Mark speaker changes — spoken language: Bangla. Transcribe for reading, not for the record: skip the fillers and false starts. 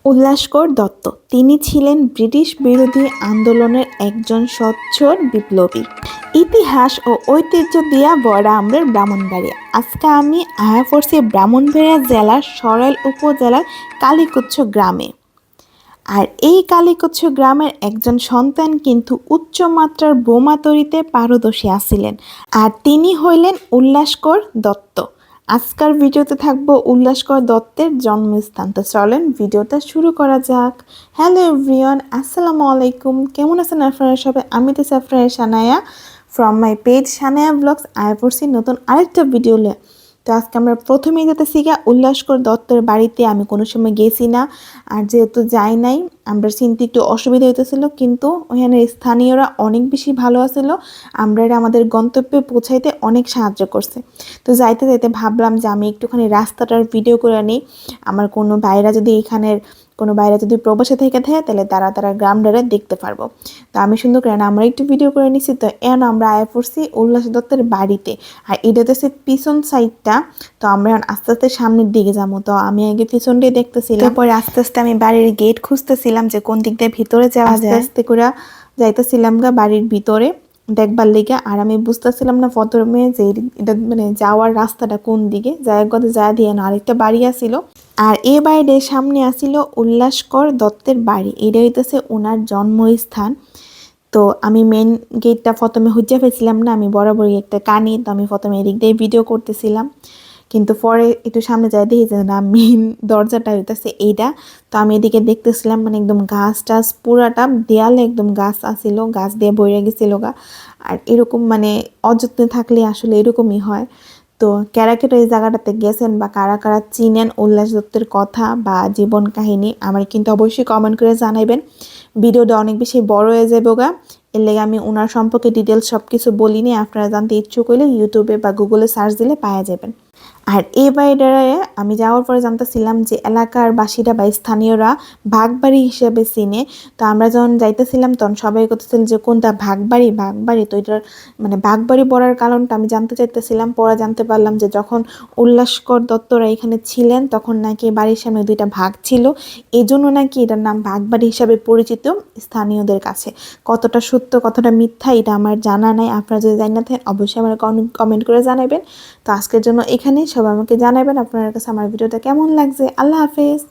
Speaker 1: উল্লাসকর দত্ত তিনি ছিলেন ব্রিটিশ বিরোধী আন্দোলনের একজন সোচ্চার বিপ্লবী। ইতিহাস ও ঐতিহ্য দিয়া ভরা আমাদের ব্রাহ্মণবাড়িয়া। আজকে আমি আয়া পড়ছি ব্রাহ্মণবাড়িয়া জেলার সরাইল উপজেলার কালীকুচ্ছ গ্রামে। আর এই কালীকুচ্ছ গ্রামের একজন সন্তান কিন্তু উচ্চমাত্রার বোমা তৈরিতে পারদর্শী আছিলেন, আর তিনি হইলেন উল্লাসকর দত্ত। আজকের ভিডিওতে থাকবো উল্লাসকর দত্তের জন্মস্থান। তো চলেন ভিডিওটা শুরু করা যাক। হ্যালো এভরিওয়ান, আসসালামু আলাইকুম। কেমন আছেন আপনারা সবাই? আমি তো আপনারা Sanaya from my page Sanaya blogs আয় পড়ছি নতুন আরেকটা ভিডিও। তো আজকে আমরা প্রথমেই যেতেছি গিয়া উল্লাসকর দত্তের বাড়িতে। আমি কোনো সময় গেছি না, আর যেহেতু যাই নাই আমরা চিনতে একটু অসুবিধা হইতেছিল, কিন্তু ওখানে স্থানীয়রা অনেক বেশি ভালো আছিল। আমরা আমাদের গন্তব্যে পৌঁছাইতে অনেক সাহায্য করছে। তো যাইতে যাইতে ভাবলাম যে আমি একটুখানি রাস্তাটার ভিডিও করে নিই। আমার কোনো ভাইরা যদি প্রবাসে থেকে থাকে তাহলে তারা গ্রামটারে দেখতে পারবো। তো আমি সুন্দর করে আমরা একটু ভিডিও করে নিছি। তো এখন আমরা আয় পড়ছি উল্লাস দত্তের বাড়িতে, আর এটা হচ্ছে পিছন সাইডটা। তো আমরা আস্তে আস্তে সামনের দিকে যাবো। তো আমি আগে পিছনটাই দেখতেছিলাম, তারপরে আস্তে আস্তে আমি বাড়ির গেট খুঁজতেছিলাম যে কোন দিক দিয়ে ভিতরে যাওয়া যায়। আস্তে আস্তে করে যাইতেছিলাম গা বাড়ির ভিতরে দেখবার লিগে। আর আমি বুঝতেছিলাম না প্রথমে যে এটা মানে যাওয়ার রাস্তাটা কোন দিকে, যা দিয়ে না আরেকটা বাড়ি আসিল। আর এ বাড়ির সামনে আসিল উল্লাসকর দত্তের বাড়ি। এটা হইতেছে ওনার জন্মস্থান। তো আমি মেন গেটটা প্রথমে হুজ্জা পেয়েছিলাম না, আমি বরাবরই একটা কানি। তো আমি প্রথমে এদিক দিয়ে ভিডিও করতেছিলাম, কিন্তু পরে একটু সামনে যাই দেখি যে না, মেন দরজাটা হইতেছে এইটা। তো আমি এদিকে দেখতেছিলাম, মানে একদম গাছ টাছ পুরাটা দেয়ালে একদম গাছ আসিল, গাছ দিয়ে বইরে গেছিল গা। আর এরকম মানে অযত্নে থাকলে আসলে এরকমই হয়। তো কারা কারা এই জায়গাটাতে গেছেন বা কারা কারা চিনেন উল্লাস দত্তের কথা বা জীবন কাহিনী, আমার কিন্তু অবশ্যই কমেন্ট করে জানাইবেন। ভিডিওটা অনেক বেশি বড় হয়ে যাবে গা, এর লেগে আমি ওনার সম্পর্কে ডিটেলস সব কিছু বলিনি। আপনারা জানতে ইচ্ছুক হইলে ইউটিউবে বা গুগলে সার্চ দিলে পাওয়া যাবেন। আর এই বাড়িটারে আমি যাওয়ার পরে জানতেছিলাম যে এলাকার বাসীরা বা স্থানীয়রা ভাগবাড়ি হিসেবে চিনে। তো আমরা যখন যাইতেছিলাম তখন সবাই করতেছিল যে কোনটা ভাগবাড়ি। তো এটার মানে ভাগবাড়ি পড়ার কারণটা আমি জানতে চাইতেছিলাম। পরে জানতে পারলাম যে যখন উল্লাসকর দত্তরা এখানে ছিলেন তখন নাকি বাড়ির সামনে দুইটা ভাগ ছিল, এই জন্য নাকি এটার নাম ভাগবাড়ি হিসাবে পরিচিত স্থানীয়দের কাছে। কতটা সত্য কতটা মিথ্যা এটা আমার জানা নাই। আপনারা যদি জানেন থাকেন অবশ্যই আমার কমেন্ট করে জানাবেন। তো আজকের জন্য এখানেই, সবাই আমাকে জানাবেন আপনার কাছে আমার ভিডিওটা কেমন লাগছে। আল্লাহ হাফেজ।